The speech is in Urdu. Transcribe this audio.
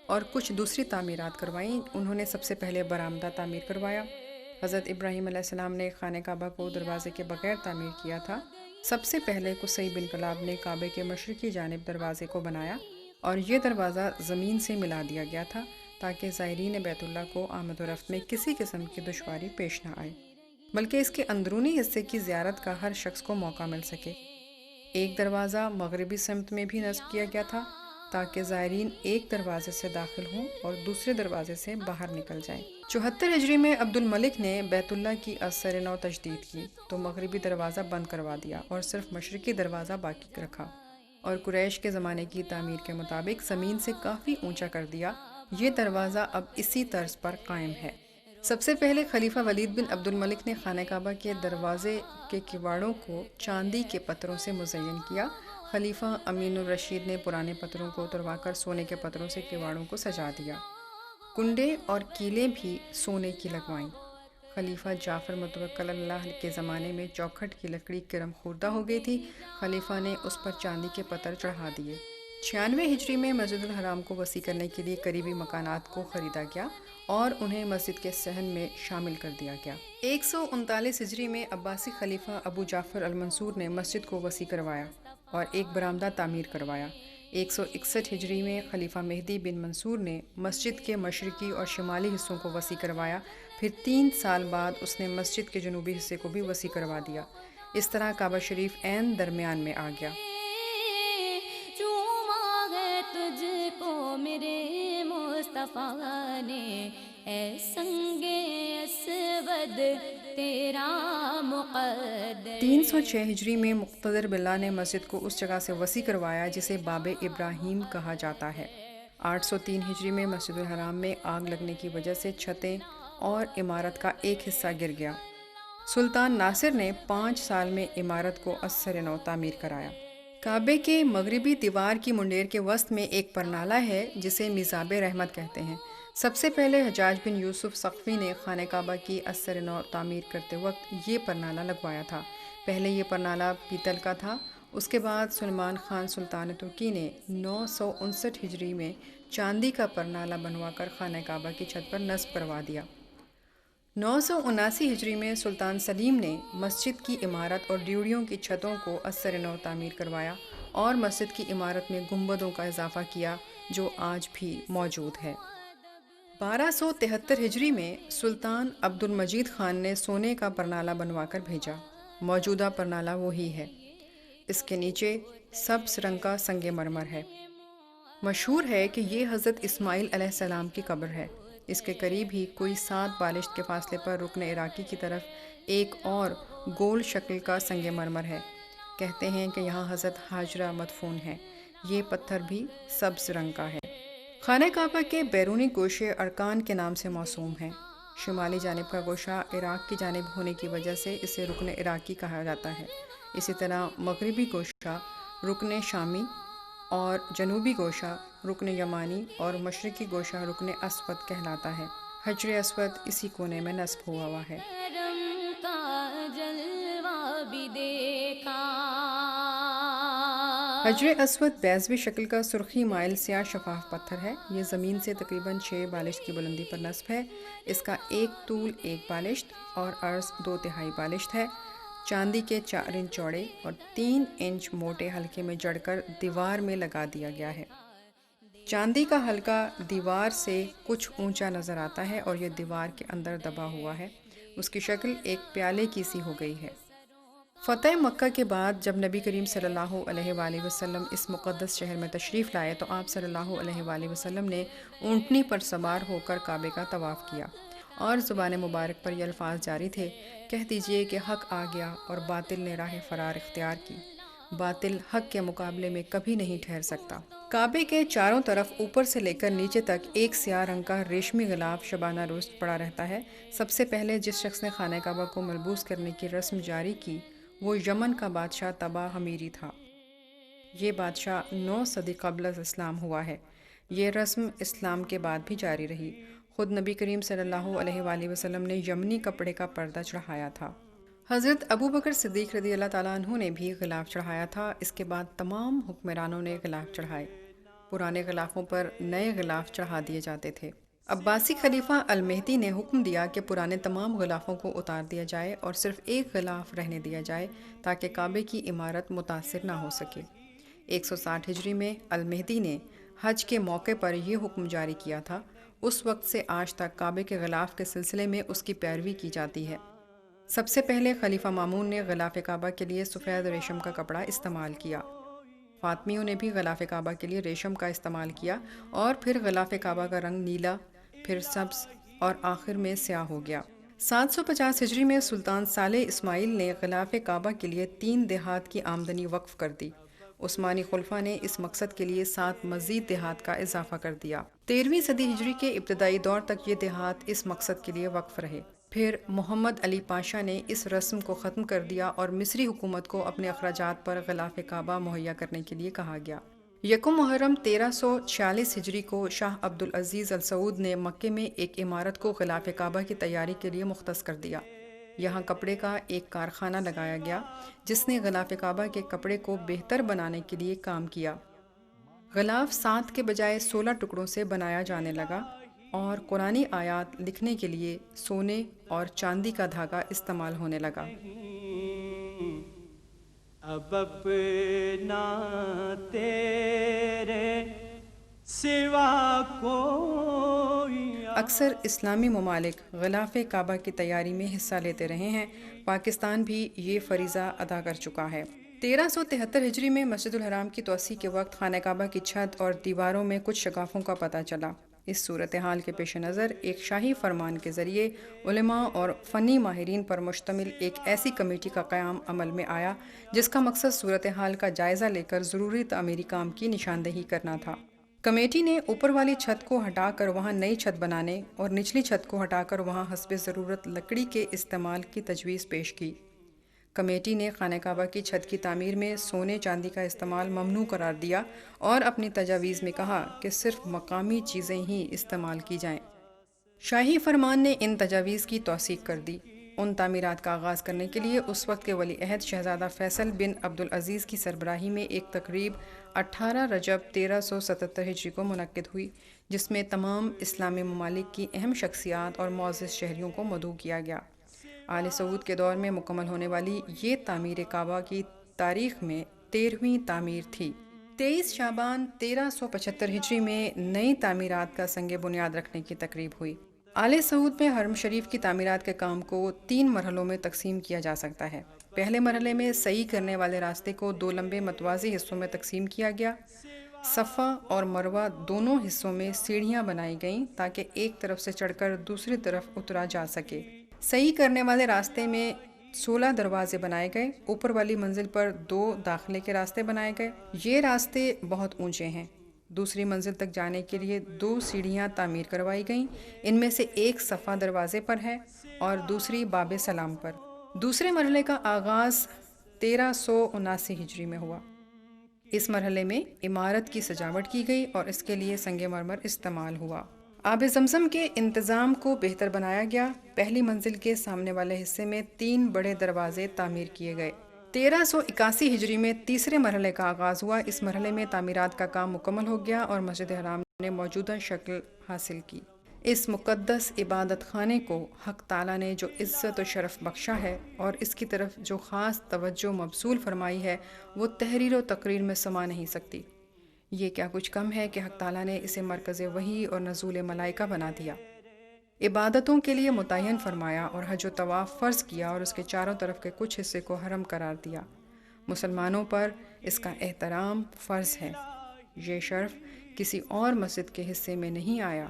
اور کچھ دوسری تعمیرات کروائیں۔ انہوں نے سب سے پہلے برآمدہ تعمیر کروایا۔ حضرت ابراہیم علیہ السلام نے خانہ کعبہ کو دروازے کے بغیر تعمیر کیا تھا۔ سب سے پہلے قصی بن کلاب نے کعبے کے مشرقی جانب دروازے کو بنایا اور یہ دروازہ زمین سے ملا دیا گیا تھا تاکہ زائرین بیت اللہ کو آمد و رفت میں کسی قسم کی دشواری پیش نہ آئے، بلکہ اس کے اندرونی حصے کی زیارت کا ہر شخص کو موقع مل سکے۔ ایک دروازہ مغربی سمت میں بھی نصب کیا گیا تھا تاکہ زائرین ایک دروازے سے داخل ہوں اور دوسرے دروازے سے باہر نکل جائیں۔ 74 ہجری میں عبد الملک نے بیت اللہ کی از سر نو تجدید کی تو مغربی دروازہ بند کروا دیا اور صرف مشرقی دروازہ باقی رکھا، اور قریش کے زمانے کی تعمیر کے مطابق زمین سے کافی اونچا کر دیا۔ یہ دروازہ اب اسی طرز پر قائم ہے۔ سب سے پہلے خلیفہ ولید بن عبد الملک نے خانہ کعبہ کے دروازے کے کواڑوں کو چاندی کے پتھروں سے مزین کیا۔ خلیفہ امین الرشید نے پرانے پتھروں کو اتروا کر سونے کے پتھروں سے کواڑوں کو سجا دیا۔ کنڈے اور کیلیں بھی سونے کی لگوائیں۔ خلیفہ جعفر متوکل اللہ کے زمانے میں چوکھٹ کی لکڑی کرم خوردہ ہو گئی تھی، خلیفہ نے اس پر چاندی کے پتھر چڑھا دیے۔ 96 ہجری میں مسجد الحرام کو وسیع کرنے کے لیے قریبی مکانات کو خریدا گیا اور انہیں مسجد کے صحن میں شامل کر دیا گیا۔ 139 ہجری میں عباسی خلیفہ ابو جعفر المنصور نے مسجد کو وسیع کروایا اور ایک برآمدہ تعمیر کروایا۔ 161 ہجری میں خلیفہ مہدی بن منصور نے مسجد کے مشرقی اور شمالی حصوں کو وسیع کروایا، پھر 3 سال بعد اس نے مسجد کے جنوبی حصے کو بھی وسیع کروا دیا۔ اس طرح کعبہ شریف عین درمیان میں آ گیا۔ تجھ کو میرے مصطفیٰ نے اے سنگ اسود تیرا مقدر۔ 306 ہجری میں مقتدر باللہ نے مسجد کو اس جگہ سے وسیع کروایا جسے باب ابراہیم کہا جاتا ہے۔ 803 ہجری میں مسجد الحرام میں آگ لگنے کی وجہ سے چھتیں اور عمارت کا ایک حصہ گر گیا۔ سلطان ناصر نے 5 سال میں عمارت کو از سر نو تعمیر کرایا۔ کعبے کے مغربی دیوار کی منڈیر کے وسط میں ایک پرنالہ ہے جسے میزاب رحمت کہتے ہیں۔ سب سے پہلے حجاج بن یوسف ثقفی نے خانہ کعبہ کی از سر نو تعمیر کرتے وقت یہ پرنالہ لگوایا تھا۔ پہلے یہ پرنالہ پیتل کا تھا، اس کے بعد سلمان خان سلطان ترکی نے 959 ہجری میں چاندی کا پرنالہ بنوا کر خانہ کعبہ کی چھت پر نصب کروا دیا۔ 979 ہجری میں سلطان سلیم نے مسجد کی عمارت اور ڈیوڑیوں کی چھتوں کو از سر نو تعمیر کروایا اور مسجد کی عمارت میں گنبدوں کا اضافہ کیا جو آج بھی موجود ہے۔ 1273 ہجری میں سلطان عبد المجید خان نے سونے کا پرنالہ بنوا کر بھیجا۔ موجودہ پرنالہ وہی ہے۔ اس کے نیچے سبز رنگ کا سنگ مرمر ہے۔ مشہور ہے کہ یہ حضرت اسماعیل علیہ السلام کی قبر ہے۔ اس کے قریب ہی کوئی 7 بالشت کے فاصلے پر رکن عراقی کی طرف ایک اور گول شکل کا سنگ مرمر ہے۔ کہتے ہیں کہ یہاں حضرت حاجرہ مدفون ہے۔ یہ پتھر بھی سبز رنگ کا ہے۔ خانہ کعبہ کے بیرونی گوشے ارکان کے نام سے موسوم ہیں۔ شمالی جانب کا گوشہ عراق کی جانب ہونے کی وجہ سے اسے رکن عراقی کہا جاتا ہے۔ اسی طرح مغربی گوشہ رکن شامی اور جنوبی گوشہ رکن یمانی اور مشرقی گوشہ رکن اسود کہلاتا ہے۔ حجر اسود اسی کونے میں نصب ہوا ہے۔ کرم کا جلوہ بھی دیکھا۔ حجر اسود بیضوی شکل کا سرخی مائل سیاہ شفاف پتھر ہے۔ یہ زمین سے تقریباً 6 بالشت کی بلندی پر نصب ہے۔ اس کا ایک طول 1 بالشت اور عرض 2/3 بالشت ہے۔ چاندی کے 4 انچ چوڑے اور 3 انچ موٹے حلقے میں جڑ کر دیوار میں لگا دیا گیا ہے۔ چاندی کا حلقہ دیوار سے کچھ اونچا نظر آتا ہے اور یہ دیوار کے اندر دبا ہوا ہے۔ اس کی شکل ایک پیالے کی سی ہو گئی ہے۔ فتح مکہ کے بعد جب نبی کریم صلی اللہ علیہ وآلہ وسلم اس مقدس شہر میں تشریف لائے تو آپ صلی اللہ علیہ وآلہ وسلم نے اونٹنی پر سوار ہو کر کعبے کا طواف کیا اور زبان مبارک پر یہ الفاظ جاری تھے، کہہ دیجئے کہ حق آ گیا اور باطل نے راہ فرار اختیار کی، باطل حق کے مقابلے میں کبھی نہیں ٹھہر سکتا۔ کعبے کے چاروں طرف اوپر سے لے کر نیچے تک ایک سیاہ رنگ کا ریشمی غلاف شبانہ روز پڑا رہتا ہے۔ سب سے پہلے جس شخص نے خانہ کعبہ کو ملبوس کرنے کی رسم جاری کی وہ یمن کا بادشاہ طبع حمیری تھا۔ یہ بادشاہ 9 صدی قبل از اسلام ہوا ہے۔ یہ رسم اسلام کے بعد بھی جاری رہی۔ خود نبی کریم صلی اللہ علیہ وآلہ وسلم نے یمنی کپڑے کا پردہ چڑھایا تھا۔ حضرت ابو بکر صدیق رضی اللہ تعالیٰ عنہ نے بھی غلاف چڑھایا تھا۔ اس کے بعد تمام حکمرانوں نے غلاف چڑھائے۔ پرانے غلافوں پر نئے غلاف چڑھا دیے جاتے تھے۔ عباسی خلیفہ المہدی نے حکم دیا کہ پرانے تمام غلافوں کو اتار دیا جائے اور صرف ایک غلاف رہنے دیا جائے تاکہ کعبے کی عمارت متاثر نہ ہو سکے۔ 160 ہجری میں المہدی نے حج کے موقع پر یہ حکم جاری کیا تھا۔ اس وقت سے آج تک کعبے کے غلاف کے سلسلے میں اس کی پیروی کی جاتی ہے۔ سب سے پہلے خلیفہ مامون نے غلاف کعبہ کے لیے سفید ریشم کا کپڑا استعمال کیا۔ فاطمیوں نے بھی غلاف کعبہ کے لیے ریشم کا استعمال کیا اور پھر غلاف کعبہ کا رنگ نیلا، پھر سبز اور آخر میں سیاہ ہو گیا۔ 750 ہجری میں سلطان صالح اسماعیل نے غلاف کعبہ کے لیے 3 دیہات کی آمدنی وقف کر دی۔ عثمانی خلفاء نے اس مقصد کے لیے 7 مزید دیہات کا اضافہ کر دیا۔ 13ویں صدی ہجری کے ابتدائی دور تک یہ دیہات اس مقصد کے لیے وقف رہے۔ پھر محمد علی پاشا نے اس رسم کو ختم کر دیا اور مصری حکومت کو اپنے اخراجات پر غلاف کعبہ مہیا کرنے کے لیے کہا گیا۔ یکم محرم 1346 ہجری کو شاہ عبدالعزیز السعود نے مکے میں ایک عمارت کو غلاف کعبہ کی تیاری کے لیے مختص کر دیا۔ یہاں کپڑے کا ایک کارخانہ لگایا گیا جس نے غلاف کعبہ کے کپڑے کو بہتر بنانے کے لیے کام کیا۔ غلاف 7 کے بجائے 16 ٹکڑوں سے بنایا جانے لگا اور قرآنی آیات لکھنے کے لیے سونے اور چاندی کا دھاگا استعمال ہونے لگا۔ اب اپنا تیرے سوا کوئی اکثر اسلامی ممالک غلاف کعبہ کی تیاری میں حصہ لیتے رہے ہیں۔ پاکستان بھی یہ فریضہ ادا کر چکا ہے۔ 1373 ہجری میں مسجد الحرام کی توسیع کے وقت خانہ کعبہ کی چھت اور دیواروں میں کچھ شگافوں کا پتہ چلا۔ اس صورتحال کے پیش نظر ایک شاہی فرمان کے ذریعے علماء اور فنی ماہرین پر مشتمل ایک ایسی کمیٹی کا قیام عمل میں آیا جس کا مقصد صورتحال کا جائزہ لے کر ضروری تعمیری کام کی نشاندہی کرنا تھا۔ کمیٹی نے اوپر والی چھت کو ہٹا کر وہاں نئی چھت بنانے اور نچلی چھت کو ہٹا کر وہاں حسب ضرورت لکڑی کے استعمال کی تجویز پیش کی۔ کمیٹی نے خانہ کعبہ کی چھت کی تعمیر میں سونے چاندی کا استعمال ممنوع قرار دیا اور اپنی تجاویز میں کہا کہ صرف مقامی چیزیں ہی استعمال کی جائیں۔ شاہی فرمان نے ان تجاویز کی توثیق کر دی۔ ان تعمیرات کا آغاز کرنے کے لیے اس وقت کے ولی عہد شہزادہ فیصل بن عبدالعزیز کی سربراہی میں ایک تقریب 18 رجب 1377 ہجری کو منعقد ہوئی جس میں تمام اسلامی ممالک کی اہم شخصیات اور معزز شہریوں کو مدعو کیا گیا۔ آل سعود کے دور میں مکمل ہونے والی یہ تعمیر کعبہ کی تاریخ میں 13ویں تعمیر تھی۔ 23 شعبان 1375 ہجری میں نئی تعمیرات کا سنگ بنیاد رکھنے کی تقریب ہوئی۔ آل سعود میں حرم شریف کی تعمیرات کے کام کو 3 مرحلوں میں تقسیم کیا جا سکتا ہے۔ پہلے مرحلے میں صحیح کرنے والے راستے کو 2 لمبے متوازی حصوں میں تقسیم کیا گیا۔ صفا اور مروہ دونوں حصوں میں سیڑھیاں بنائی گئیں تاکہ ایک طرف سے چڑھ کر دوسری طرف اترا جا سکے۔ صحیح کرنے والے راستے میں 16 دروازے بنائے گئے۔ اوپر والی منزل پر 2 داخلے کے راستے بنائے گئے۔ یہ راستے بہت اونچے ہیں۔ دوسری منزل تک جانے کے لیے 2 سیڑھیاں تعمیر کروائی گئیں۔ ان میں سے ایک صفا دروازے پر ہے اور دوسری باب سلام پر۔ دوسرے مرحلے کا آغاز 1379 ہجری میں ہوا۔ اس مرحلے میں عمارت کی سجاوٹ کی گئی اور اس کے لیے سنگ مرمر استعمال ہوا۔ آب زمزم کے انتظام کو بہتر بنایا گیا۔ پہلی منزل کے سامنے والے حصے میں 3 بڑے دروازے تعمیر کیے گئے۔ 1381 ہجری میں تیسرے مرحلے کا آغاز ہوا۔ اس مرحلے میں تعمیرات کا کام مکمل ہو گیا اور مسجد حرام نے موجودہ شکل حاصل کی۔ اس مقدس عبادت خانے کو حق تعالیٰ نے جو عزت و شرف بخشا ہے اور اس کی طرف جو خاص توجہ مبذول فرمائی ہے وہ تحریر و تقریر میں سما نہیں سکتی۔ یہ کیا کچھ کم ہے کہ حق تعالیٰ نے اسے مرکز وحی اور نزول ملائکہ بنا دیا، عبادتوں کے لیے متعین فرمایا اور حج و طواف فرض کیا اور اس کے چاروں طرف کے کچھ حصے کو حرم قرار دیا۔ مسلمانوں پر اس کا احترام فرض ہے۔ یہ شرف کسی اور مسجد کے حصے میں نہیں آیا۔